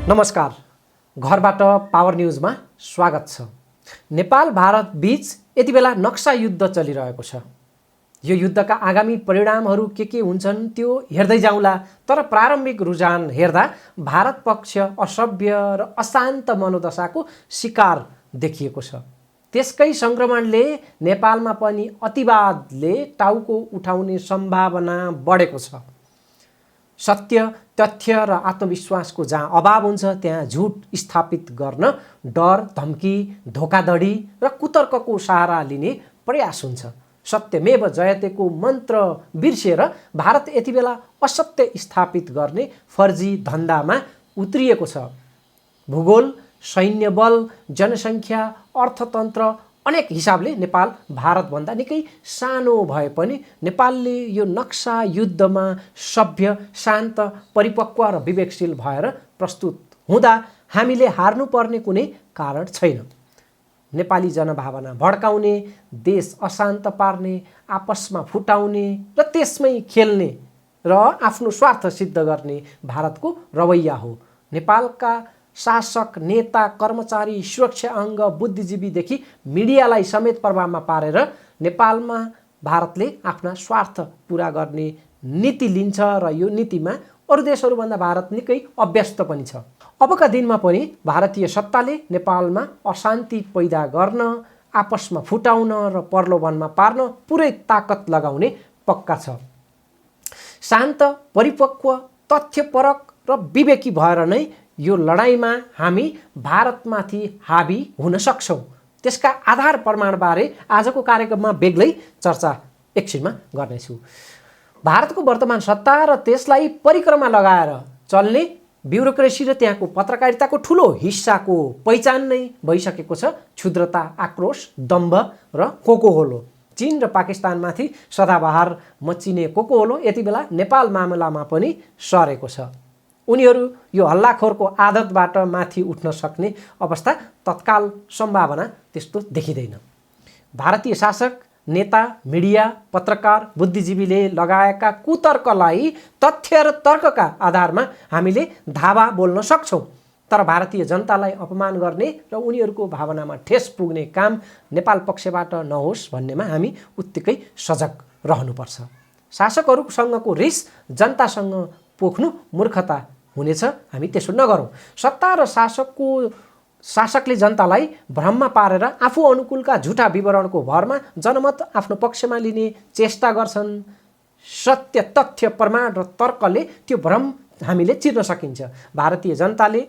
नमस्कार, घरबाट पावर न्यूजमा स्वागत छ। नेपाल भारत बीच यति बेला नक्सा युद्ध चलिरहेको छ। यो युद्धका आगामी परिणामहरू के हुन्छन् त्यो हेर्दै जाउँला, तर प्रारम्भिक रुझान हेर्दा भारत पक्ष असभ्य र अशान्त मनोदशाको शिकार देखिएको छ। त्यसकै सङ्क्रमणले नेपालमा पनि अतिवादले टाउको उठाउने सम्भावना बढेको छ। सत्य, तथ्य र आत्मविश्वासको जहाँ अभाव हुन्छ त्यहाँ झुट स्थापित गर्न डर, धम्की, धोकाधडी र कुतर्कको सहारा लिने प्रयास हुन्छ। सत्यमेव जयतेको मन्त्र बिर्सेर भारत यति बेला असत्य स्थापित गर्ने फर्जी धन्दामा उत्रिएको छ। भूगोल, सैन्य बल, जनसङ्ख्या, अर्थतन्त्र अनेक हिसाबले नेपाल भारतभन्दा निकै सानो भए पनि नेपालले यो नक्सा युद्धमा सभ्य, शान्त, परिपक्व र विवेकशील भएर प्रस्तुत हुँदा हामीले हार्नुपर्ने कुनै कारण छैन। नेपाली जनभावना भड्काउने, देश अशान्त पार्ने, आपसमा फुटाउने र त्यसमै खेल्ने र आफ्नो स्वार्थ सिद्ध गर्ने भारतको रवैया हो। नेपालका शासक, नेता, कर्मचारी, सुरक्षा अङ्ग, बुद्धिजीवीदेखि मिडियालाई समेत प्रभावमा पारेर नेपालमा भारतले आफ्ना स्वार्थ पुरा गर्ने नीति लिन्छ र यो नीतिमा अरू देशहरूभन्दा भारत निकै अभ्यस्त पनि छ। अबका दिनमा पनि भारतीय सत्ताले नेपालमा अशान्ति पैदा गर्न, आपसमा फुटाउन र प्रलोभनमा पार्न पुरै ताकत लगाउने पक्का छ। शान्त, परिपक्व, तथ्यपरक र विवेकी भएर नै यो लडाईँमा हामी भारतमाथि हावी हुन सक्छौँ। त्यसका आधार प्रमाणबारे आजको कार्यक्रममा बेग्लै चर्चा एकछिनमा गर्नेछु। भारतको वर्तमान सत्ता र त्यसलाई परिक्रमा लगाएर चल्ने ब्युरोक्रेसी र त्यहाँको पत्रकारिताको ठुलो हिस्साको पहिचान नै भइसकेको छ क्षुद्रता, आक्रोश, दम्भ र कोकोहोलो। चीन र पाकिस्तानमाथि सदाबहार मच्चिने कोकोहोलो यति बेला नेपाल मामलामा पनि सरेको छ। उनीहरू यो हल्लाखोरको आदतबाट माथि उठ्न सक्ने अवस्था तत्काल सम्भावना त्यस्तो देखिँदैन। भारतीय शासक, नेता, मिडिया, पत्रकार, बुद्धिजीवीले लगाएका कुतर्कलाई तथ्य र तर्कका आधारमा हामीले धावा बोल्न सक्छौँ, तर भारतीय जनतालाई अपमान गर्ने र उनीहरूको भावनामा ठेस पुग्ने काम नेपाल पक्षबाट नहोस् भन्नेमा हामी उत्तिकै सजग रहनुपर्छ। शासकहरूसँगको रिस जनतासँग पोख्नु मूर्खता हुनेछ, हामी त्यसो नगरौँ। सत्ता र शासकले जनतालाई भ्रममा पारेर आफू अनुकूलका झुटा विवरणको भरमा जनमत आफ्नो पक्षमा लिने चेष्टा गर्छन्। सत्य, तथ्य, प्रमाण र तर्कले त्यो भ्रम हामीले चिर्न सकिन्छ। भारतीय जनताले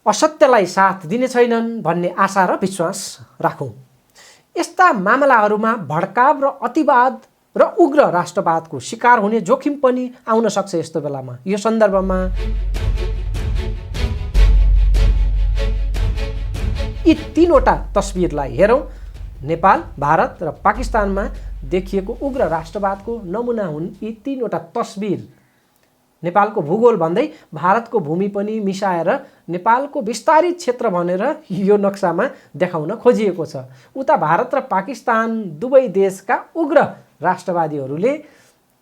असत्यलाई साथ दिने छैनन् भन्ने आशा र विश्वास राखौँ। यस्ता मामलाहरूमा भड्काव र अतिवाद र उग्र राष्ट्रवादको शिकार हुने जोखिम पनि आउन सक्छ। यस्तो बेलामा यो सन्दर्भमा यी तीनवटा तस्बिरलाई हेरौँ। नेपाल, भारत र पाकिस्तानमा देखिएको उग्र राष्ट्रवादको नमुना हुन् यी तीनवटा तस्बिर। नेपालको भूगोल भन्दै भारतको भूमि पनि मिसाएर नेपालको विस्तारित क्षेत्र भनेर यो नक्सामा देखाउन खोजिएको छ। उता भारत र पाकिस्तान दुवै देशका उग्र राष्ट्रवादीहरूले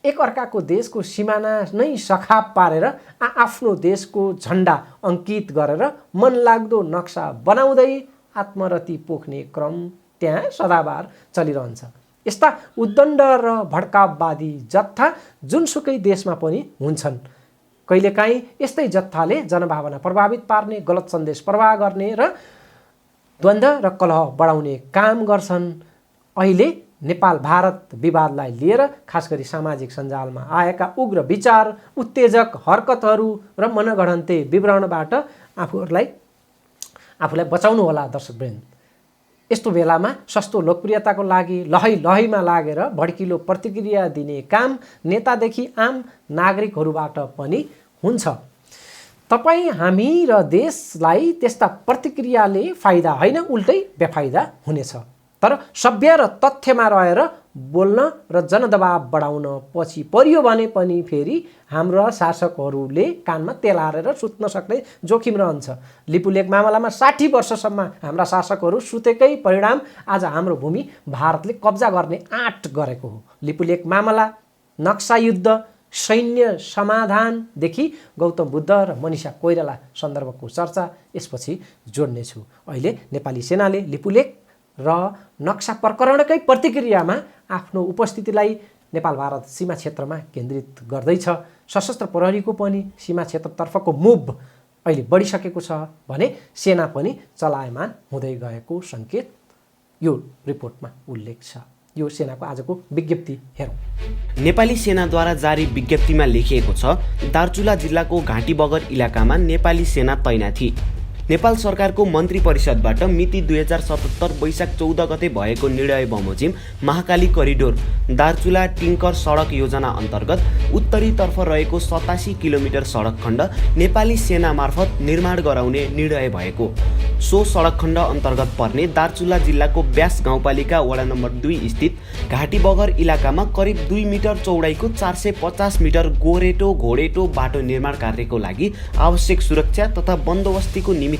एकअर्काको देशको सिमाना नै सखाप पारेर आफ्नो देशको झन्डा अङ्कित गरेर मनलाग्दो नक्सा बनाउँदै आत्मरति पोख्ने क्रम त्यहाँ सदाबार चलिरहन्छ। यस्ता उद्दण्ड र भड्काववादी जत्था जुनसुकै देशमा पनि हुन्छन्। कहिलेकाहीँ यस्तै जत्थाले जनभावना प्रभावित पार्ने, गलत सन्देश प्रवाह गर्ने र द्वन्द्व र कलह बढाउने काम गर्छन्। अहिले नेपाल भारत विवादलाई लिएर खास गरी सामाजिक सञ्जालमा आएका उग्र विचार, उत्तेजक हरकतहरू र मनगढन्ते विवरणबाट आफूलाई बचाउनु होला दर्शकवृन्द। यस्तो बेलामा सस्तो लोकप्रियताको लागि लहैमा लागेर भड्किलो प्रतिक्रिया दिने काम नेतादेखि आम नागरिकहरूबाट पनि हुन्छ। तपाईँ, हामी र देशलाई त्यस्ता प्रतिक्रियाले फाइदा होइन, उल्टै बेफाइदा हुनेछ। तर सभ्य र तथ्यमा रहेर बोल्न र जनदबाव बढाउन पछि परियो भने पनि फेरि हाम्रा शासकहरूले कानमा तेल हालेर सुत्न सक्ने जोखिम रहन्छ। लिपुलेक मामलामा 60 वर्षसम्म हाम्रा शासकहरू सुतेकै परिणाम आज हाम्रो भूमि भारतले कब्जा गर्ने आँट गरेको हो। लिपुलेक मामला, नक्सा युद्ध, सैन्य समाधानदेखि गौतम बुद्ध र मनिषा कोइराला सन्दर्भको चर्चा यसपछि जोड्नेछु। अहिले नेपाली सेनाले लिपुलेख र नक्सा प्रकरणकै प्रतिक्रियामा आफ्नो उपस्थितिलाई नेपाल भारत सीमा क्षेत्रमा केन्द्रित गर्दैछ। सशस्त्र प्रहरीको पनि सीमा क्षेत्रतर्फको मुभ अहिले बढिसकेको छ भने सेना पनि चलायमान हुँदै गएको सङ्केत यो रिपोर्टमा उल्लेख छ। यो सेनाको आजको विज्ञप्ति हेरौँ। नेपाली सेनाद्वारा जारी विज्ञप्तिमा लेखिएको छ, दार्चुला जिल्लाको घाँटी बगर इलाकामा नेपाली सेना तैनाथी। नेपाल सरकारको मन्त्री परिषदबाट मिति 2077 वैशाख 14 गते भएको निर्णय बमोजिम महाकाली करिडोर दार्चुला टिङ्कर सडक योजना अन्तर्गत उत्तरीतर्फ रहेको 87 किलोमिटर सडक खण्ड नेपाली सेना मार्फत निर्माण गराउने निर्णय भएको। सो सडक खण्ड अन्तर्गत पर्ने दार्चुला जिल्लाको ब्यास गाउँपालिका वडा नम्बर 2 स्थित घाँटी बगर इलाकामा करिब 2 मिटर चौडाइको 450 मिटर गोरेटो घोडेटो बाटो निर्माण कार्यको लागि आवश्यक सुरक्षा तथा बन्दोबस्तीको निमित्त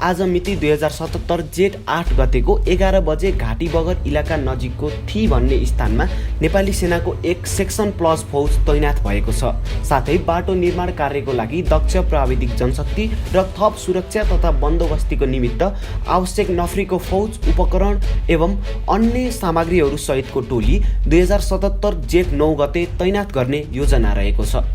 आज मिति 2077 जेठ 8 गतेको 11 बजे घाँटी बगर इलाका नजिकको थी भन्ने स्थानमा नेपाली सेनाको एक सेक्सन प्लस फौज तैनाथ भएको छ। साथै बाटो निर्माण कार्यको लागि दक्ष प्राविधिक जनशक्ति र थप सुरक्षा तथा बन्दोबस्तीको निमित्त आवश्यक नफ्रीको फौज उपकरण एवं अन्य सामग्रीहरू सहितको टोली 2077 जेठ 9 गते तैनाथ गर्ने योजना रहेको छ।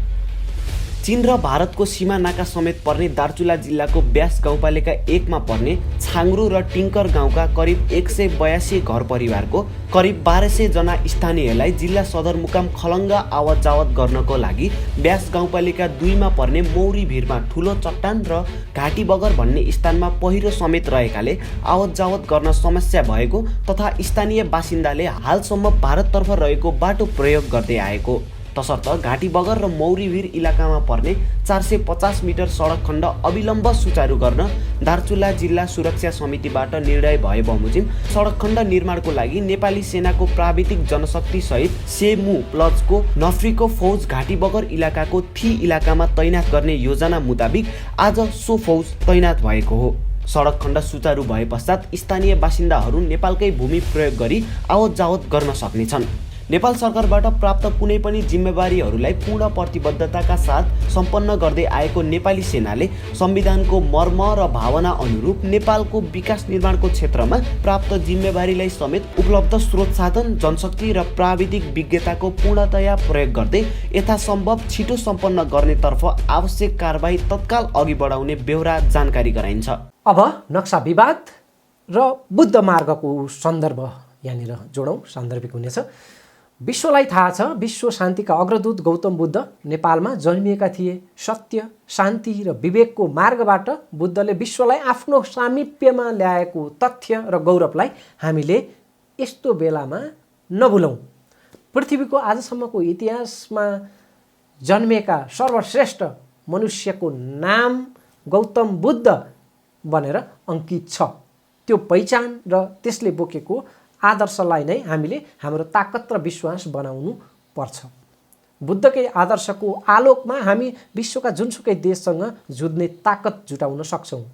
चीन र भारतको सीमा नाका समेत पर्ने दार्चुला जिल्लाको ब्यास गाउँपालिका 1 मा पर्ने छाङ्ग्रु र टिङ्कर गाउँका करिब 182 घर परिवारको करिब 1200 जना स्थानीयलाई जिल्ला सदरमुकाम खलङ्गा आवत जावत गर्नको लागि ब्यास गाउँपालिका 2 मा पर्ने मौरी भिरमा ठुलो चट्टान र घाँटी बगर भन्ने स्थानमा पहिरो समेत रहेकाले आवत जावत गर्न समस्या भएको तथा स्थानीय बासिन्दाले हालसम्म भारततर्फ रहेको बाटो प्रयोग गर्दै आएको। तसर्थ घाँटी बगर र मौरीभिर इलाकामा पर्ने 450 मिटर सडक खण्ड अविलम्ब सुचारू गर्न दार्चुला जिल्ला सुरक्षा समितिबाट निर्णय भए बमोजिम सडक खण्ड निर्माणको लागि नेपाली सेनाको प्राविधिक जनशक्ति सहित सेमु प्लजको नफ्रीको फौज घाँटी बगर इलाकाको थी इलाकामा तैनाथ गर्ने योजना मुताबिक आज सो फौज तैनाथ भएको हो। सडक खण्ड सुचारू भए पश्चात स्थानीय बासिन्दाहरू नेपालकै भूमि प्रयोग गरी आवत जावत गर्न सक्नेछन्। नेपाल सरकारबाट प्राप्त कुनै पनि जिम्मेवारीहरूलाई पूर्ण प्रतिबद्धताका साथ सम्पन्न गर्दै आएको नेपाली सेनाले संविधानको मर्म र भावना अनुरूप नेपालको विकास निर्माणको क्षेत्रमा प्राप्त जिम्मेवारीलाई समेत उपलब्ध स्रोत साधन जनशक्ति र प्राविधिक विज्ञताको पूर्णतया प्रयोग गर्दै यथासम्भव छिटो सम्पन्न गर्नेतर्फ आवश्यक कारबाही तत्काल अघि बढाउने बेहोरा जानकारी गराइन्छ। अब नक्सा विवाद र बुद्ध मार्गको सन्दर्भ यहाँनिर जोडौँ, सान्दर्भिक हुनेछ। विश्वलाई थाहा छ, विश्व शान्तिका अग्रदूत गौतम बुद्ध नेपालमा जन्मिएका थिए। सत्य, शान्ति र विवेकको मार्गबाट बुद्धले विश्वलाई आफ्नो सामिप्यमा ल्याएको तथ्य र गौरवलाई हामीले यस्तो बेलामा नभुलौँ। पृथ्वीको आजसम्मको इतिहासमा जन्मेका सर्वश्रेष्ठ मनुष्यको नाम गौतम बुद्ध भनेर अंकित छ। त्यो पहिचान र त्यसले बोकेको आदर्शलाई नै हामीले हाम्रो ताकत र विश्वास बनाउनु पर्छ। बुद्धकै आदर्शको आलोकमा हामी विश्वका जुनसुकै देशसँग जुझ्ने ताकत जुटाउन सक्छौँ।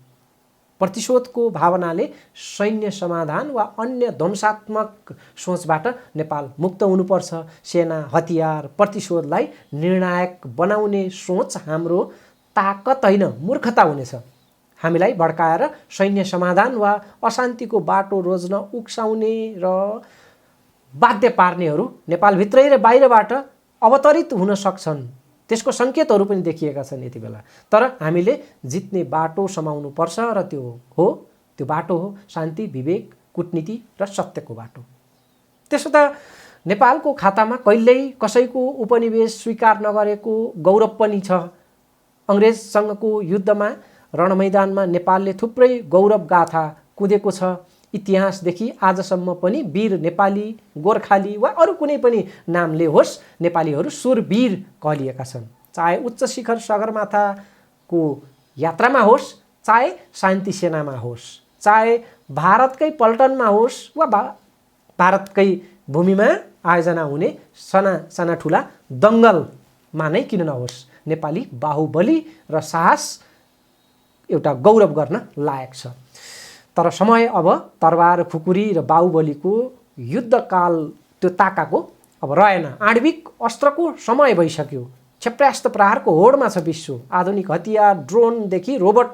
प्रतिशोधको भावनाले सैन्य समाधान वा अन्य ध्वंसात्मक सोचबाट नेपाल मुक्त हुनुपर्छ। सेना, हतियार, प्रतिशोधलाई निर्णायक बनाउने सोच हाम्रो ताकत होइन, मूर्खता हुनेछ। हामीलाई भड्काएर सैन्य समाधान वा अशान्तिको बाटो रोज्न उक्साउने र बाध्य पार्नेहरू नेपालभित्रै र बाहिरबाट अवतरित हुन सक्छन्। त्यसको सङ्केतहरू पनि देखिएका छन् यति बेला। तर हामीले जित्ने बाटो समाउनु पर्छ र त्यो बाटो हो शान्ति, विवेक, कूटनीति र सत्यको बाटो। त्यसो त नेपालको खातामा कहिल्यै कसैको उपनिवेश स्वीकार नगरेको गौरव पनि छ। अङ्ग्रेजसँगको युद्धमा रणमैदानमा नेपालले थुप्रै गौरव गाथा कुदेको छ। इतिहासदेखि आजसम्म पनि वीर नेपाली, गोर्खाली वा अरू कुनै पनि नामले होस्, नेपालीहरू सुरवीर कहलिएका छन्। चाहे उच्च शिखर सगरमाथाको यात्रामा होस्, चाहे शान्ति सेनामा होस्, चाहे भारतकै पल्टनमा होस् वा भारतकै भूमिमा आयोजना हुने साना ठुला दङ्गलमा नै किन नहोस्, नेपाली बाहुबली र साहस एउटा गौरव गर्न लायक छ। तर समय अब तरबार, खुकुरी र बाहुबलीको युद्धकाल त्यो ताकाको अब रहेन। आणविक अस्त्रको समय भइसक्यो। क्षेप्रास्त्र प्रहारको होडमा छ विश्व। आधुनिक हतियार, ड्रोनदेखि रोबोट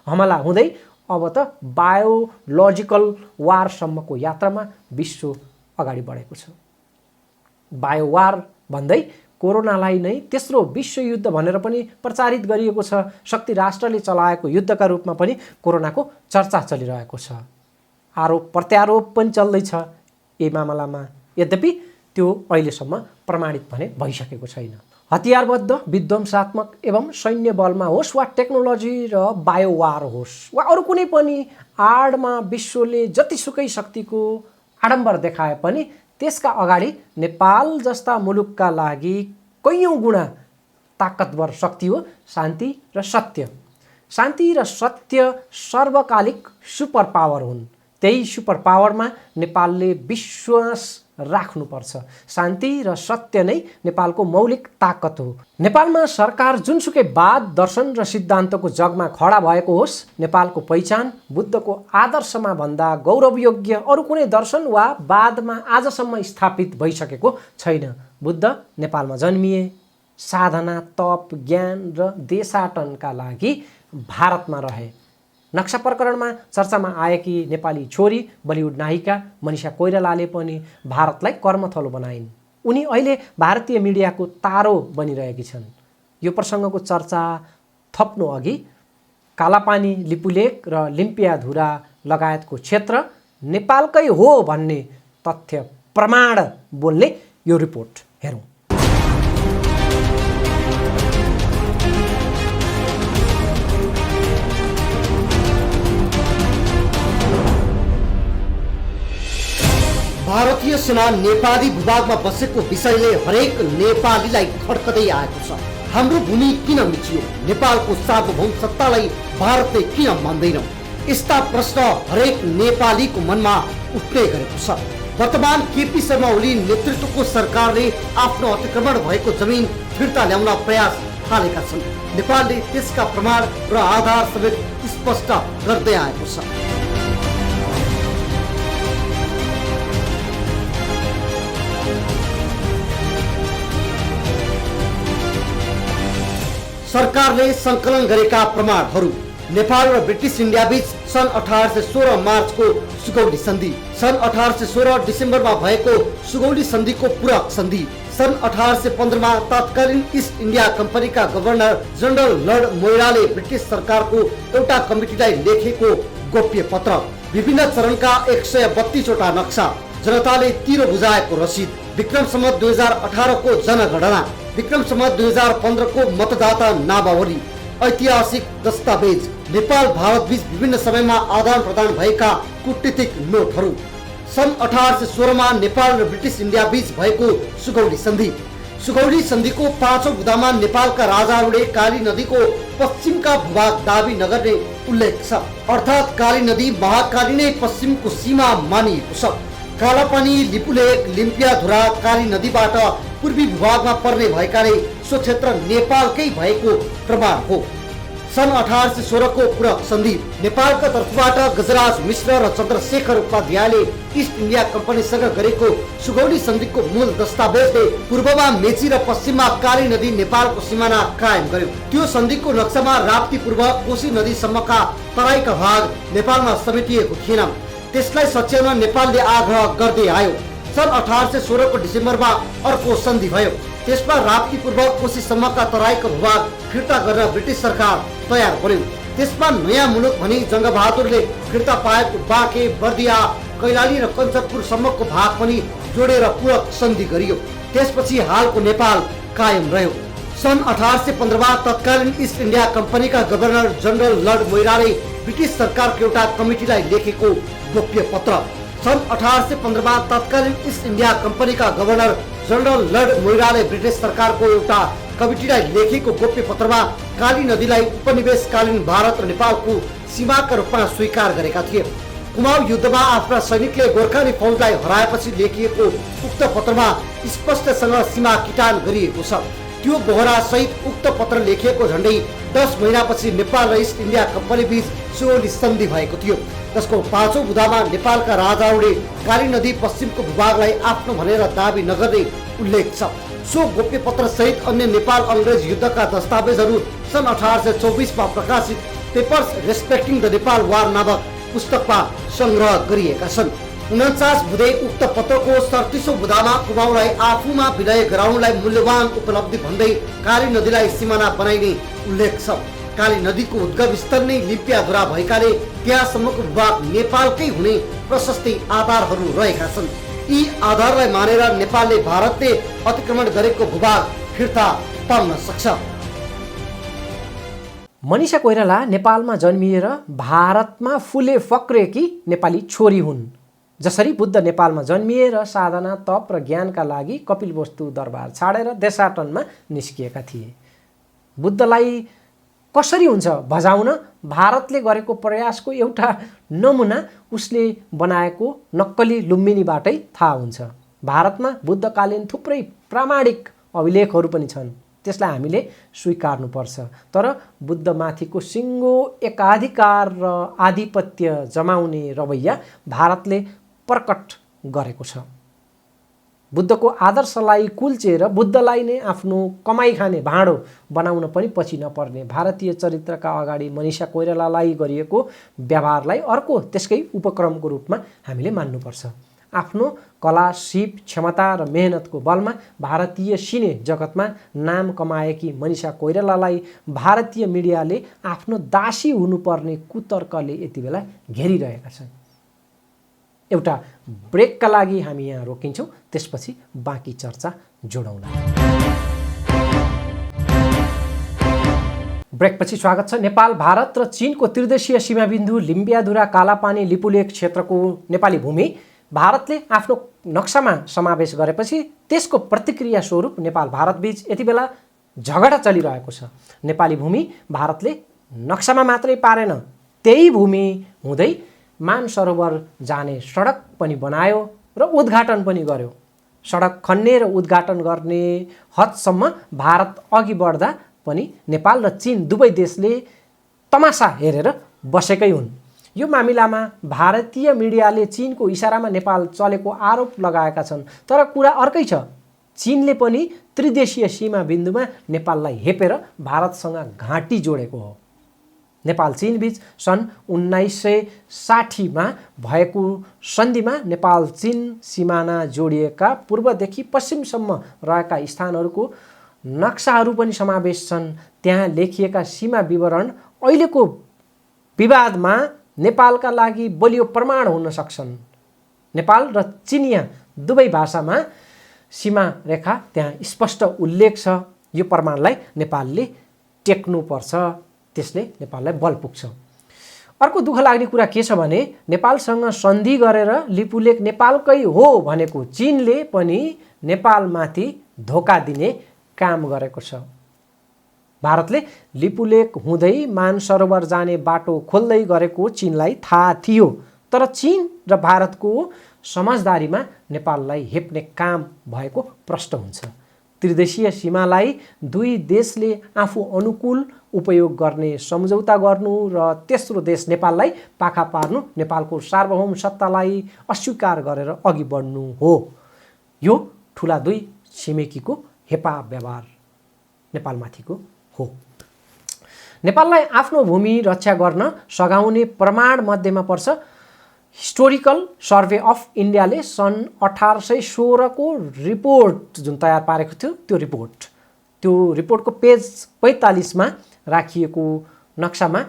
हमला हुँदै अब त बायोलोजिकल वारसम्मको यात्रामा विश्व अगाडि बढेको छ। बायोवार भन्दै कोरोनालाई नै तेस्रो विश्वयुद्ध भनेर पनि प्रचारित गरिएको छ। शक्ति राष्ट्रले चलाएको युद्धका रूपमा पनि कोरोनाको चर्चा चलिरहेको छ। आरोप प्रत्यारोप पनि चल्दैछ यही मामलामा। यद्यपि त्यो अहिलेसम्म प्रमाणित भने भइसकेको छैन। हतियारबद्ध विध्वंसात्मक एवं सैन्य बलमा होस् वा टेक्नोलोजी र बायोवार होस् वा अरू कुनै पनि आडमा विश्वले जतिसुकै शक्तिको आडम्बर देखाए पनि त्यसका अगाडि नेपाल जस्ता मुलुकका लागि कैयौँ गुणा ताकतवर शक्ति हो शान्ति र सत्य। शान्ति र सत्य सर्वकालिक सुपर पावर हुन्। त्यही सुपर पावरमा नेपालले विश्वास राख्नुपर्छ। शान्ति र सत्य नै नेपालको मौलिक ताकत हो। नेपालमा सरकार जुनसुकै वाद, दर्शन र सिद्धान्तको जगमा खडा भएको होस्, नेपालको पहिचान बुद्धको आदर्शमा भन्दा गौरवयोग्य अरू कुनै दर्शन वा वादमा आजसम्म स्थापित भइसकेको छैन। बुद्ध नेपालमा जन्मिए, साधना, तप, ज्ञान र देशाटनका लागि भारतमा रहे। नक्सा प्रकरणमा चर्चामा आएकी नेपाली छोरी बलिउड नायिका मनिषा कोइरालाले पनि भारतलाई कर्मथलो बनाइन्। उनी अहिले भारतीय मिडियाको तारो बनिरहेकी छन्। यो प्रसङ्गको चर्चा थप्नु अघि कालापानी, लिपुलेक र लिम्पियाधुरा लगायतको क्षेत्र नेपालकै हो भन्ने तथ्य प्रमाण बोल्ने यो रिपोर्ट हेरौँ। भारतीय सेना नेपाली भूभागमा बसेको विषयले हरेक नेपालीलाई खड्कदै आएको छ। हाम्रो भूमि किन मिचियो? नेपालको सार्वभौम सत्तालाई भारतले किन मान्दैन? यस्ता प्रश्न हरेक नेपालीको मनमा उठ्ने गरेको छ। वर्तमान केपी शर्मा ओली नेतृत्वको सरकारले आफ्नो अतिक्रमण भएको जमिन फिर्ता ल्याउन प्रयास थालेका छन्। नेपालले त्यसका प्रमाण र आधार समेत स्पष्ट गर्दै आएको छ। सरकारले सङ्कलन गरेका प्रमाणहरू। नेपाल र ब्रिटिस इन्डिया बीच सन् 1816 मार्चको सुगौली सन्धि, सन् 1816 डिसेम्बरमा भएको सुगौली सन्धिको पूरक सन्धि, सन् 1815 तत्कालीन इस्ट इन्डिया कम्पनीका गभर्नर जनरल लर्ड मोइराले ब्रिटिस सरकारको एउटा कमिटीलाई लेखेको गोप्य पत्र, विभिन्न चरणका 132 वटा नक्सा, जनताले तिरो बुझाएको रसिद, विक्रम सम्वत 2018 को जनगणना, विक्रम सम्वत 2015 को मतदाता नामावली, ऐतिहासिक दस्तावेज, नेपाल भारत बीच विभिन्न समयमा आदान प्रदान भएका कूटनीतिक नोटहरू, सन् 1816 मा नेपाल र ब्रिटिस इन्डिया बीच भएको सुगौली सन्धि, सुगौली सन्धिको 5औं बुँदामा नेपालका राजाहरूले काली नदीको पश्चिमका भूभाग दाबी नगर्ने उल्लेख छ। अर्थात् काली नदी महाकाली नै पश्चिमको सीमा मानिएको छ। कालापानी, लिपुलेक, लिम्पियाधुरा काली नदीबाट पूर्वी भूभागमा पर्ने भएकाले सो क्षेत्र नेपालकै भएको प्रमाण हो। सन् 1816 को पूरक सन्धि, नेपालका तर्फबाट गजराज मिश्र र चन्द्रशेखर उपाध्यायले इस्ट इन्डिया कम्पनीसँग गरेको सुगौली सन्धिको मूल दस्तावेजले पूर्वमा मेची र पश्चिममा काली नदी नेपालको सिमाना कायम गर्यो। त्यो सन्धिको नक्सामा राप्ती पूर्व कोशी नदीसम्मका तराईका भाग नेपालमा समेटिएको थिएन। त्यसलाई सच्याउन नेपालले आग्रह गर्दै आयो। सन् 1816 को डिसेम्बरमा अर्को सन्धि भयो। त्यसमा राप्ती पूर्व कोशीसम्मका तराईका भूभाग फिर्ता गर्न ब्रिटिस सरकार तयार बन्यो। त्यसमा नयाँ मुलुक भनी जङ्गबहादुरले फिर्ता पाएको बाँके, बर्दिया, कैलाली र कञ्चनपुरसम्मको भाग पनि जोडेर पूरक सन्धि गरियो। त्यसपछि हालको नेपाल कायम रह्यो। सन् 1815 मा तत्कालीन इस्ट इन्डिया कम्पनीका गभर्नर जनरल लर्ड मोइराले ब्रिटिश सरकारको एउटा कमिटीलाई लेखेको गोप्य पत्र, सन् 1815 मा तत्कालीन इस्ट इन्डिया कम्पनीका गभर्नर जनरल लर्ड मोइराले ब्रिटिस सरकारको एउटा कमिटीलाई लेखेको गोप्य पत्रमा काली नदीलाई उपनिवेशकालीन भारत र नेपालको सीमाका रूपमा स्वीकार गरेका थिए। कुमाऊ युद्धमा आफ्ना सैनिकले गोर्खाली फौजलाई हराएपछि लेखिएको उक्त पत्रमा स्पष्टसँग सीमा किटान गरिएको छ। त्यो बोहरा सहित उक्त पत्र लेखिएको झण्डै 10 महिनापछि नेपाल र इस्ट इन्डिया कम्पनी बीच सुगौली सन्धि भएको थियो। जसको 5औं बुँदामा नेपालका राजाहरूले काली नदी पश्चिमको भूभागलाई आफ्नो भनेर दाबी नगर्ने उल्लेख छ। सो गोप्य पत्र सहित अन्य नेपाल अंग्रेज युद्धका दस्तावेजहरू सन् 1824 मा प्रकाशित पेपर्स रेस्पेक्टिङ द नेपाल वार नामक पुस्तकमा संग्रह गरिएका छन्। 49 बुँदे उक्त पत्रको 37औं बुँदामा कुमाउँलाई आफूमा विलय गराउनलाई मूल्यवान उपलब्धि भन्दै काली नदीलाई सिमाना बनाइने उल्लेख छ। काली नदीको उद्गम स्थल नै लिम्पियाधुरा भएकाले त्यहाँसम्मको भूभाग नेपालकै हुने प्रशस्तै आधारहरू रहेका छन्। यी आधारलाई मानेर नेपालले भारतले अतिक्रमण गरेको भूभाग फिर्ता पाउन सक्छ। मनिषा कोइराला नेपालमा जन्मिएर भारतमा फुले फक्रेकी नेपाली छोरी हुन्। जसरी बुद्ध नेपालमा जन्मिएर साधना तप र ज्ञानका लागि कपिलवस्तु दरबार छाडेर देशाटनमा निस्किएका थिए। बुद्धलाई कसरी हुन्छ भजाउन भारतले गरेको प्रयासको एउटा नमुना उसले बनाएको नक्कली लुम्बिनीबाटै थाहा हुन्छ। भारतमा बुद्धकालीन थुप्रै प्रामाणिक अभिलेखहरू पनि छन्, त्यसलाई हामीले स्वीकार्नुपर्छ। तर बुद्धमाथिको सिङ्गो एकाधिकार र आधिपत्य जमाउने रवैया भारतले प्रकट गरेको छ। बुद्धको आदर्शलाई कुल्चेर बुद्धलाई नै आफ्नो कमाई खाने भाँडो बनाउन पनि पछि नपर्ने भारतीय चरित्रका अगाडि मनिषा कोइरालालाई गरिएको व्यवहारलाई अर्को त्यसकै उपक्रमको रूपमा हामीले मान्नुपर्छ। आफ्नो कला, सिप, क्षमता र मेहनतको बलमा भारतीय सिने जगतमा नाम कमाएकी मनिषा कोइरालालाई भारतीय मिडियाले आफ्नो दासी हुनुपर्ने कुतर्कले यति बेला घेरिरहेका छन्। एउटा ब्रेकका लागि हामी यहाँ रोकिन्छौँ, त्यसपछि बाँकी चर्चा जोडौँला। ब्रेकपछि स्वागत छ। नेपाल, भारत र चीनको त्रिदेशीय सीमाबिन्दु लिम्पियाधुरा कालापानी लिपुलेख क्षेत्रको नेपाली भूमि भारतले आफ्नो नक्सामा समावेश गरेपछि त्यसको प्रतिक्रिया स्वरूप नेपाल भारत बीच यति बेला झगडा चलिरहेको छ। नेपाली भूमि भारतले नक्सामा मात्रै पारेन, त्यही भूमि हुँदै मानसरोवर जाने सडक पनि बनायो र उद्घाटन पनि गर्यो। सडक खन्ने र उद्घाटन गर्ने हदसम्म भारत अघि बढ्दा पनि नेपाल र चीन दुवै देशले तमासा हेरेर बसेकै हुन्। यो मामिलामा भारतीय मिडियाले चीनको इसारामा नेपाल चलेको आरोप लगाएका छन्। तर कुरा अर्कै छ, चीनले पनि त्रिदेशीय सीमा बिन्दुमा नेपाललाई हेपेर भारतसँग घाँटी जोडेको हो। नेपाल चीन बीच सन् 1960 मा भएको सन्धिमा नेपाल चीन सिमाना जोडिएका पूर्वदेखि पश्चिमसम्म रहेका स्थानहरूको नक्साहरू पनि समावेश छन्। त्यहाँ लेखिएका सीमा विवरण अहिलेको विवादमा नेपालका लागि बलियो प्रमाण हुन सक्छन्। नेपाल र चिनिया दुवै भाषामा सीमा रेखा त्यहाँ स्पष्ट उल्लेख छ। यो प्रमाणलाई नेपालले टेक्नुपर्छ, त्यसले नेपाललाई बल पुग्छ। अर्को दुःख लाग्ने कुरा के छ भने नेपालसँग सन्धि गरेर लिपुलेख नेपालकै हो भनेको चीनले पनि नेपालमाथि धोका दिने काम गरेको छ। भारतले लिपुलेख हुँदै मानसरोवर जाने बाटो खोल्दै गरेको चीनलाई थाहा थियो, तर चीन र भारतको समझदारीमा नेपाललाई हेप्ने काम भएको प्रष्ट हुन्छ। त्रिदेशीय सीमालाई दुई देशले आफू अनुकूल उपयोग गर्ने सम्झौता गर्नु र तेस्रो देश नेपाललाई पाखा पार्नु नेपालको सार्वभौम सत्तालाई अस्वीकार गरेर अघि बढ्नु हो। यो ठुला दुई छिमेकीको हेपा व्यवहार नेपालमाथिको हो। नेपाललाई आफ्नो भूमि रक्षा गर्न सघाउने प्रमाण मध्येमा पर्छ हिस्टोरिकल सर्वे अफ इन्डियाले सन् 1816 को रिपोर्ट जुन तयार पारेको थियो। त्यो रिपोर्टको पेज 45 मा राखिएको नक्सामा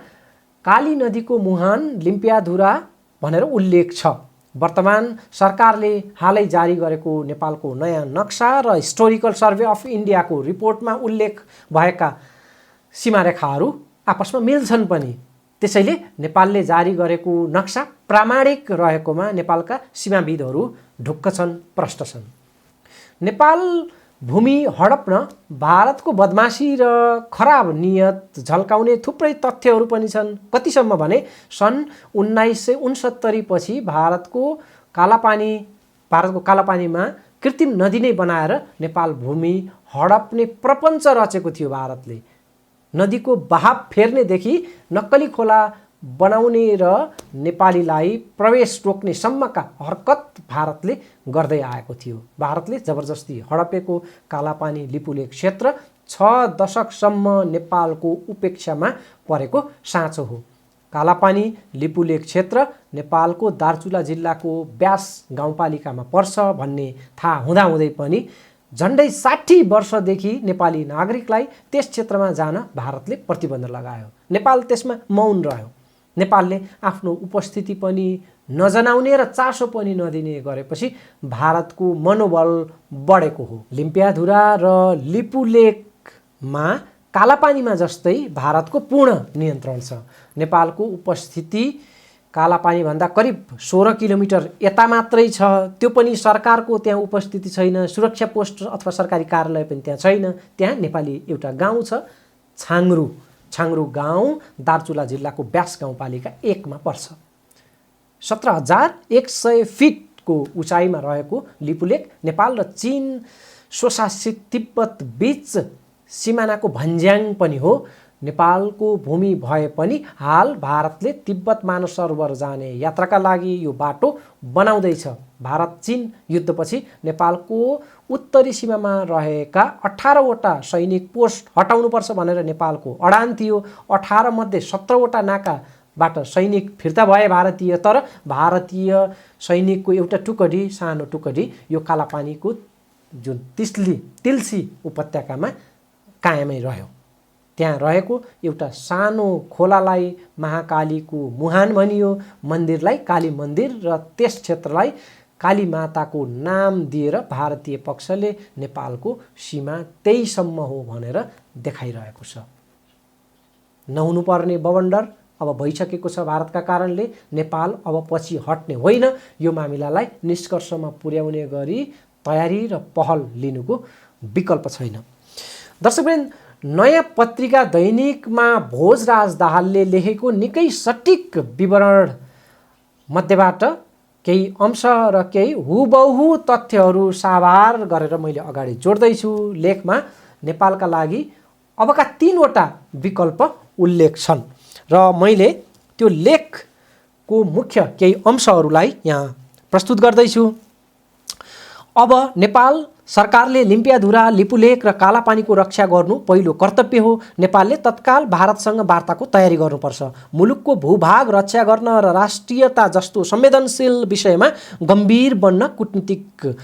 काली नदीको मुहान लिम्पियाधुरा भनेर उल्लेख छ। वर्तमान सरकारले हालै जारी गरेको नेपालको नयाँ नक्सा र हिस्टोरिकल सर्वे अफ इन्डियाको रिपोर्टमा उल्लेख भएका सीमारेखाहरू आपसमा मिल्छन् पनि। त्यसैले नेपालले जारी गरेको नक्सा प्रामाणिक रहेकोमा नेपालका सीमाविदहरू ढुक्क छन्, प्रष्ट छन्। नेपाल भूमि हडप्न भारतको बदमाशी र खराब नियत झल्काउने थुप्रै तथ्यहरू पनि छन्। कतिसम्म भने सन् 1969 पछि भारतको कालापानीमा कृत्रिम नदी नै बनाएर नेपाल भूमि हडप्ने प्रपञ्च रचेको थियो। भारतले नदीको बहाव फेर्नेदेखि नक्कली खोला बनाउने र नेपालीलाई प्रवेश रोक्ने सम्मका हरकत भारतले गर्दै आएको थियो। भारतले जबरजस्ती हडपेको कालापानी लिपुलेक क्षेत्र 6 दशकसम्म नेपालको उपेक्षामा परेको साँचो हो। कालापानी लिपुलेक क्षेत्र नेपालको दार्चुला जिल्लाको ब्यास गाउँपालिकामा पर्छ भन्ने थाहा हुँदाहुँदै पनि झन्डै 60 वर्षदेखि नेपाली नागरिकलाई त्यस क्षेत्रमा जान भारतले प्रतिबन्ध लगायो। नेपाल त्यसमा मौन रह्यो। नेपालले आफ्नो उपस्थिति पनि नजनाउने र चासो पनि नदिने गरेपछि भारतको मनोबल बढेको हो। लिम्पियाधुरा र लिपुलेकमा कालापानीमा जस्तै भारतको पूर्ण नियन्त्रण छ। नेपालको उपस्थिति कालापानीभन्दा करिब 16 किलोमिटर यता मात्रै छ। त्यो पनि सरकारको त्यहाँ उपस्थिति छैन। सुरक्षा पोस्ट अथवा सरकारी कार्यालय पनि त्यहाँ छैन। त्यहाँ नेपाली एउटा गाउँ छ, छाङ्रु गाउँ दार्चुला जिल्लाको ब्यास गाउँपालिका 1 मा पर्छ। 17,100 फिटको उचाइमा रहेको लिपुलेक नेपाल र चीन स्वशासित तिब्बत बीच सिमानाको भन्ज्याङ पनि हो। नेपालको भूमि भए पनि हाल भारतले तिब्बत मानव सरोवर जाने यात्राका लागि यो बाटो बनाउँदैछ। भारत चीन युद्धपछि नेपालको उत्तरी सीमामा रहेका 18वटा सैनिक पोस्ट हटाउनुपर्छ भनेर नेपालको अडान थियो। 18 मध्ये 17वटा नाकाबाट सैनिक फिर्ता भए भारतीय, तर भारतीय सैनिकको एउटा टुकडी, सानो टुकडी यो कालापानीको जुन तिल्सी उपत्यकामा कायमै रह्यो। त्यहाँ रहेको एउटा सानो खोलालाई महाकालीको मुहान भनियो। मन्दिरलाई काली मन्दिर र त्यस क्षेत्रलाई काली माताको नाम दिएर भारतीय पक्षले नेपालको सीमा त्यहीसम्म हो भनेर देखाइरहेको छ। नहुनुपर्ने बवण्डर अब भइसकेको छ भारतका कारणले। नेपाल अब पछि हट्ने होइन। यो मामिलालाई निष्कर्षमा पुर्याउने गरी तयारी र पहल लिनुको विकल्प छैन। दर्शकवृन्द, नयाँ पत्रिका दैनिकमा भोजराज दाहालले लेखेको निकै सटिक विवरण मध्येबाट केही अंश र केही हुबहु तथ्यहरू साभार गरेर मैले अगाडि जोड्दैछु। लेखमा नेपालका लागि अबका 3वटा विकल्प उल्लेख छन् र मैले त्यो लेखको मुख्य केही अंशहरूलाई यहाँ प्रस्तुत गर्दैछु। अब नेपाल सरकारले लिम्पियाधुरा, लिपुलेक र कालापानीको रक्षा गर्नु पहिलो कर्तव्य हो। नेपालले तत्काल भारतसँग वार्ताको तयारी गर्नुपर्छ। मुलुकको भूभाग रक्षा गर्न र राष्ट्रियता जस्तो संवेदनशील विषयमा गम्भीर बन्न कूटनीतिक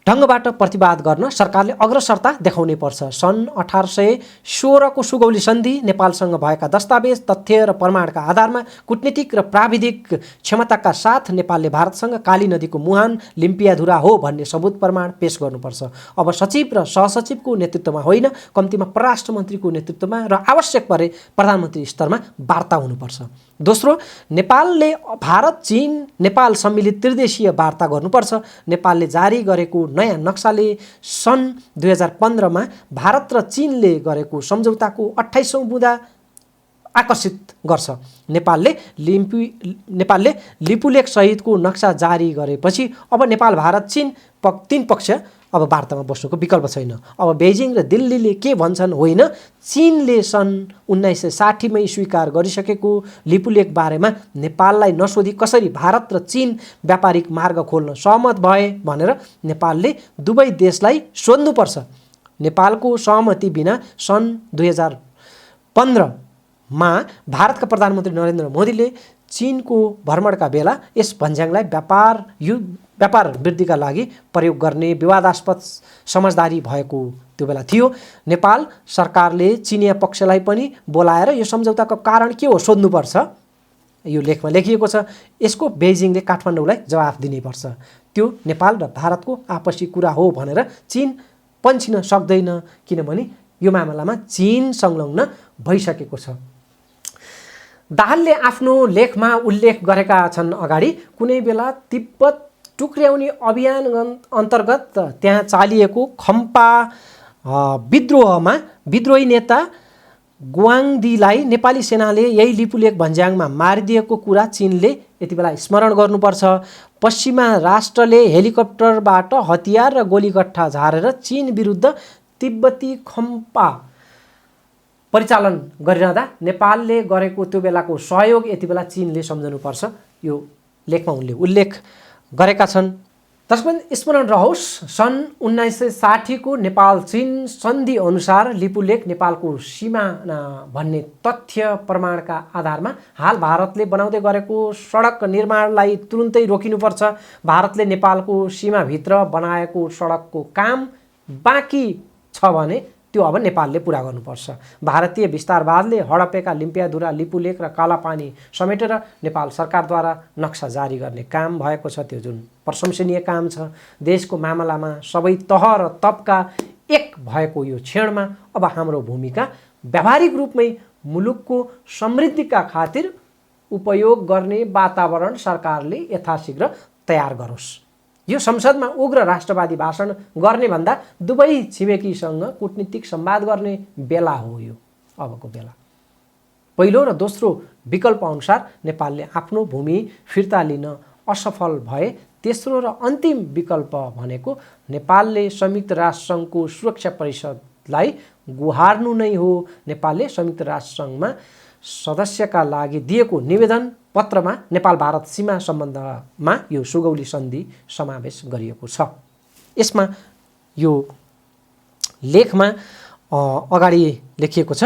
ढङ्गबाट प्रतिवाद गर्न सरकारले अग्रसरता देखाउनै पर्छ। सन् 1816 को सुगौली सन्धि, नेपालसँग भएका दस्तावेज, तथ्य र प्रमाणका आधारमा कूटनीतिक र प्राविधिक क्षमताका साथ नेपालले भारतसँग काली नदीको मुहान लिम्पियाधुरा हो भन्ने सबुत प्रमाण पेश गर्नुपर्छ। अब सचिव र सहसचिवको नेतृत्वमा होइन, कम्तीमा परराष्ट्र मन्त्रीको नेतृत्वमा र आवश्यक परे प्रधानमन्त्री स्तरमा वार्ता हुनुपर्छ। दोस्रो, नेपालले भारत, चीन, नेपाल सम्मिलित त्रिदेशीय वार्ता गर्नुपर्छ। नेपालले जारी गरेको नयाँ नक्साले सन् 2015 मा भारत र चीनले गरेको सम्झौताको 28औं बुँदा आकर्षित गर्छ। नेपालले लिपुलेक सहितको नक्सा जारी गरेपछि अब नेपाल, भारत, चीन तीन पक्ष अब वार्तामा बस्नुको विकल्प छैन। अब बेजिङ र दिल्लीले के भन्छन् होइन, चीनले सन् 1960 मै स्वीकार गरिसकेको लिपुलेक बारेमा नेपाललाई नसोधी कसरी भारत र चीन व्यापारिक मार्ग खोल्न सहमत भए भनेर नेपालले दुवै देशलाई सोध्नुपर्छ। नेपालको सहमति बिना सन् 2015 मा भारतका प्रधानमन्त्री नरेन्द्र मोदीले चीनको भ्रमणका बेला यस भन्ज्याङलाई व्यापार वृद्धिका लागि प्रयोग गर्ने विवादास्पद समझदारी भएको त्यो बेला थियो। नेपाल सरकारले चिनिया पक्षलाई पनि बोलाएर यो सम्झौताको कारण के हो सोध्नुपर्छ। यो लेखमा लेखिएको छ। यसको बेजिङले काठमाडौँलाई जवाफ दिनुपर्छ। त्यो नेपाल र भारतको आपसी कुरा हो भनेर चीन पन्छिन सक्दैन, किनभने यो मामलामा चीन संलग्न भइसकेको छ। दाहालले आफ्नो लेखमा उल्लेख गरेका छन्, अगाडि कुनै बेला तिब्बत टुक्र्याउने अभियान अन्तर्गत त्यहाँ चालिएको खम्पा विद्रोहमा विद्रोही नेता गुवाङदीलाई नेपाली सेनाले यही लिपुलेक भन्ज्याङमा मारिदिएको कुरा चीनले यति बेला स्मरण गर्नुपर्छ। पश्चिमा राष्ट्रले हेलिकप्टरबाट हतियार र गोलीगट्ठा झारेर चीन विरुद्ध तिब्बती खम्पा परिचालन गरिरहँदा नेपालले गरेको त्यो बेलाको सहयोग यति बेला चीनले सम्झनुपर्छ, यो लेखमा उनले उल्लेख गरेका छन्। त्यसपछि स्मरण रहोस्, सन् 1960 को नेपाल चीन सन्धि अनुसार लिपुलेख नेपालको सिमाना भन्ने तथ्य प्रमाणका आधारमा हाल भारतले बनाउँदै गरेको सडक निर्माणलाई तुरुन्तै रोकिनुपर्छ। भारतले नेपालको सीमाभित्र बनाएको सडकको काम बाँकी छ भने त्यो अब नेपालले पुरा गर्नुपर्छ। भारतीय विस्तारवादले हडप्पेका लिम्पियाधुरा, लिपुलेख र कालापानी समेटेर नेपाल सरकारद्वारा नक्सा जारी गर्ने काम भएको छ, त्यो जुन प्रशंसनीय काम छ। देशको मामलामा सबै तह र तबका एक भएको यो क्षणमा अब हाम्रो भूमिका व्यावहारिक रूपमै मुलुकको समृद्धिका खातिर उपयोग गर्ने वातावरण सरकारले यथाशीघ्र तयार गरोस्। यो संसदमा उग्र राष्ट्रवादी भाषण गर्ने भन्दा दुवै छिमेकीसँग कूटनीतिक संवाद गर्ने बेला हो यो अबको बेला। पहिलो र दोस्रो विकल्प अनुसार नेपालले आफ्नो भूमि फिर्ता लिन असफल भए तेस्रो र अन्तिम विकल्प भनेको नेपालले संयुक्त राष्ट्रसङ्घको सुरक्षा परिषदलाई गुहार्नु नै हो। नेपालले संयुक्त राष्ट्रसङ्घमा सदस्यका लागि दिएको निवेदन पत्रमा नेपाल भारत सीमा सम्बन्धमा यो सुगौली सन्धि समावेश गरिएको छ। यसमा यो लेखमा अगाडि लेखिएको छ,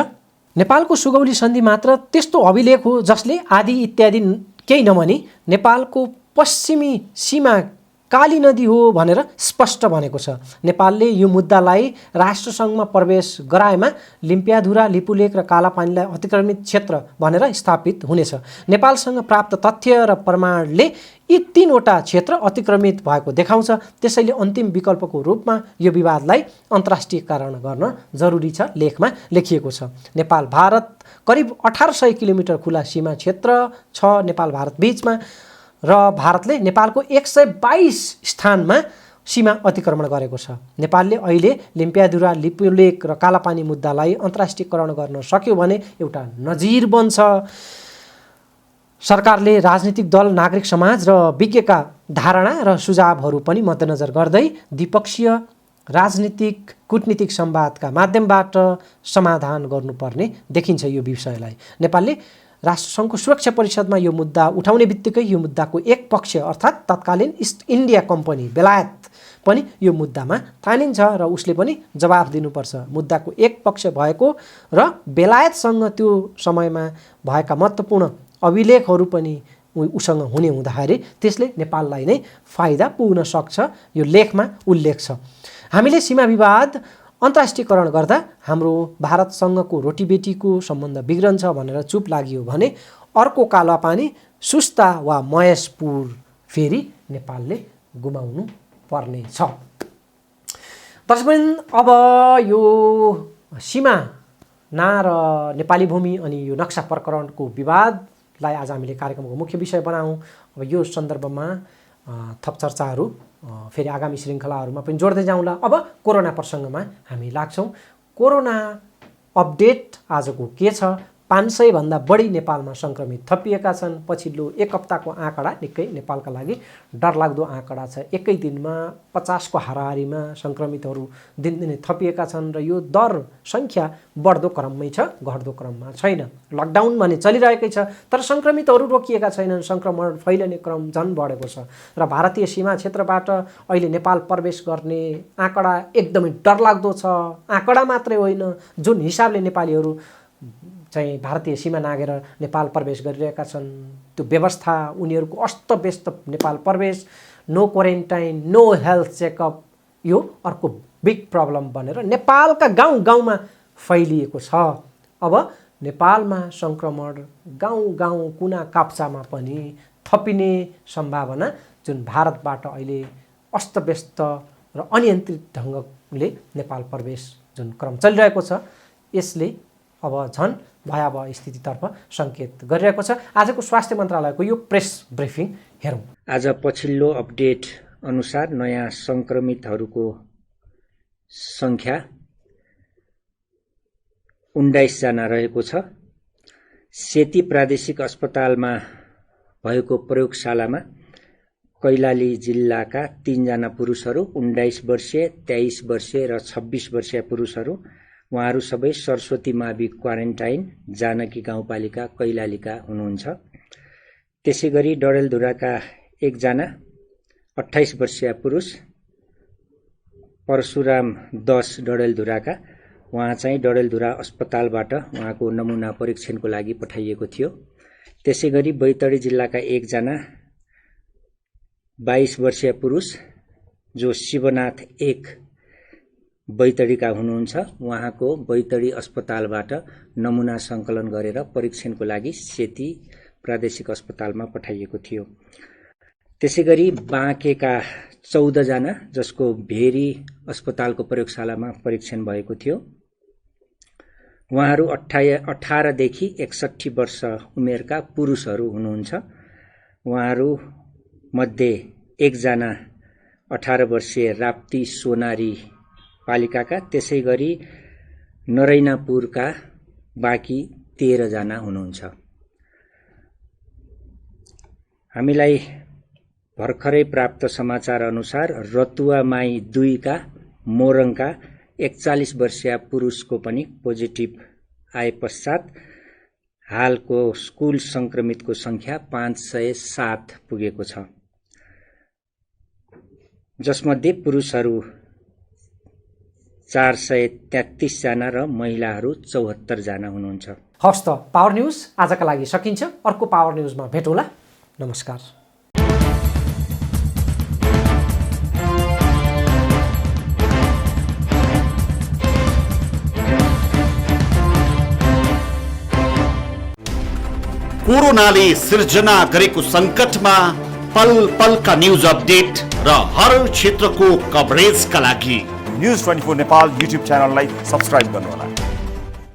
नेपालको सुगौली सन्धि मात्र त्यस्तो अभिलेख हो जसले आदि इत्यादि केही नभनी नेपालको पश्चिमी सीमा काली नदी हो भनेर स्पष्ट भनेको छ। नेपालले यो मुद्दालाई राष्ट्रसङ्घमा प्रवेश गराएमा लिम्पियाधुरा, लिपुलेख र कालापानीलाई अतिक्रमित क्षेत्र भनेर स्थापित हुनेछ। नेपालसँग प्राप्त तथ्य र प्रमाणले यी तीनवटा क्षेत्र अतिक्रमित भएको देखाउँछ। त्यसैले अन्तिम विकल्पको रूपमा यो विवादलाई अन्तर्राष्ट्रियकरण गर्न जरुरी छ, लेखमा लेखिएको छ। नेपाल भारत करिब 1800 किलोमिटर खुला सीमा क्षेत्र छ नेपाल भारत बीचमा र भारतले नेपालको 122 स्थानमा सीमा अतिक्रमण गरेको छ। नेपालले अहिले लिम्पियाधुरा, लिपुलेख र कालापानी मुद्दालाई अन्तर्राष्ट्रियकरण गर्न सक्यो भने एउटा नजिर बन्छ। सरकारले राजनीतिक दल, नागरिक समाज र विज्ञका धारणा र सुझावहरू पनि मध्यनजर गर्दै द्विपक्षीय राजनीतिक कूटनीतिक संवादका माध्यमबाट समाधान गर्नुपर्ने देखिन्छ यो विषयलाई। नेपालले राष्ट्रसङ्घको सुरक्षा परिषदमा यो मुद्दा उठाउने बित्तिकै यो मुद्दाको एक पक्ष अर्थात् तत्कालीन इस्ट इन्डिया कम्पनी बेलायत पनि यो मुद्दामा तानिन्छ र उसले पनि जवाफ दिनुपर्छ। मुद्दाको एक पक्ष भएको र बेलायतसँग त्यो समयमा भएका महत्त्वपूर्ण अभिलेखहरू पनि उसँग हुने हुँदाखेरि त्यसले नेपाललाई नै फाइदा पुग्न सक्छ, यो लेखमा उल्लेख छ। हामीले सीमा विवाद अन्तर्राष्ट्रियकरण गर्दा हाम्रो भारतसँगको रोटीबेटीको सम्बन्ध बिग्रन्छ भनेर चुप लाग्यो भने अर्को कालापानी, सुस्ता वा महेशपुर फेरि नेपालले गुमाउनु पर्ने छ। तसर्थ अब यो सीमाना र नेपाली भूमि अनि यो नक्सा प्रकरणको विवादलाई आज हामीले कार्यक्रमको मुख्य विषय बनायौँ। अब यो सन्दर्भमा थप चर्चाहरू फेरि आगामी श्रृङ्खलाहरूमा पनि जोड्दै जाउँला। अब कोरोना प्रसङ्गमा हामी लाग्छौँ। कोरोना अपडेट आजको के छ? 500 भन्दा बढी नेपालमा सङ्क्रमित थपिएका छन्। पछिल्लो एक हप्ताको आँकडा निकै नेपालका लागि डरलाग्दो आँकडा छ। एकै दिनमा 50 को हाराहारीमा सङ्क्रमितहरू दिनदिनै थपिएका छन् र यो दर सङ्ख्या बढ्दो क्रममै छ, घट्दो क्रममा छैन। लकडाउन भने चलिरहेकै छ तर सङ्क्रमितहरू रोकिएका छैनन्, सङ्क्रमण फैलिने क्रम झन् बढेको छ र भारतीय सीमा क्षेत्रबाट अहिले नेपाल प्रवेश गर्ने आँकडा एकदमै डरलाग्दो छ। आँकडा मात्रै होइन, जुन हिसाबले नेपालीहरू चाहिँ भारतीय सीमा नागेर नेपाल प्रवेश गरिरहेका छन् त्यो व्यवस्था, उनीहरूको अस्तव्यस्त नेपाल प्रवेश, no quarantine, no health checkup, यो अर्को बिग प्रब्लम बनेर नेपालका गाउँ गाउँमा फैलिएको छ। अब नेपालमा सङ्क्रमण गाउँ गाउँ कुना काप्चामा पनि थपिने सम्भावना जुन भारतबाट अहिले अस्तव्यस्त र अनियन्त्रित ढङ्गले नेपाल प्रवेश जुन क्रम चलिरहेको छ यसले अब झन् भयावह स्थितितर्फ सङ्केत गरिरहेको छ। आजको स्वास्थ्य मन्त्रालयको यो प्रेस ब्रिफिङ हेरौँ। आज पछिल्लो अपडेट अनुसार नयाँ सङ्क्रमितहरूको सङ्ख्या 19 जना रहेको छ। सेती प्रादेशिक अस्पतालमा भएको प्रयोगशालामा कैलाली जिल्लाका 3 जना पुरुषहरू, 19 वर्षीय, 23 वर्षीय र 26 वर्षीय पुरुषहरू, उहाँहरू सबै सरस्वती मावि क्वारेन्टाइन जानकी गाउँपालिका कैलालीका हुनुहुन्छ। त्यसै गरी डडेलधुराका एकजना 28 वर्षीय पुरुष परशुराम 10 डडेलधुराका, उहाँ चाहिँ डडेलधुरा अस्पतालबाट उहाँको नमुना परीक्षणको लागि पठाइएको थियो। त्यसै गरी बैतडी जिल्लाका एकजना 22 वर्षीय पुरुष जो शिवनाथ 1 बैतडीका हुनुहुन्छ, उहाँको बैतडी अस्पतालबाट नमुना सङ्कलन गरेर परीक्षणको लागि सेती प्रादेशिक अस्पतालमा पठाइएको थियो। त्यसै गरी बाँकेका 14 जना जसको भेरी अस्पतालको प्रयोगशालामा परीक्षण भएको थियो, उहाँहरू 18 देखि 61 वर्ष उमेरका पुरुषहरू हुनुहुन्छ। उहाँहरू मध्ये एकजना 18 वर्षीय राप्ती सोनारी पालिकाका, त्यसै गरी नरैनापुरका बाँकी 13 जना हुनुहुन्छ। हामीलाई भर्खरै प्राप्त समाचार अनुसार रतुवामाई 2 का मोरङका 41 वर्षीय पुरुषको पनि पोजिटिभ आए पश्चात हालको कुल संक्रमितको संख्या 507 पुगेको छ, जसमध्ये पुरुषहरू 433 जना र महिलाहरू 74 जना हुनुहुन्छ। हवस् त, पावर न्युज आजका लागि सकिन्छ। अर्को पावर न्युजमा भेटौँला। नमस्कार। कोरोनाले सिर्जना गरेको संकटमा पल पलका न्यूज अपडेट र हर क्षेत्रको कभरेजका लागि न्यूज 24 नेपाल युट्युब च्यानललाई सब्स्क्राइब गर्नुहोला।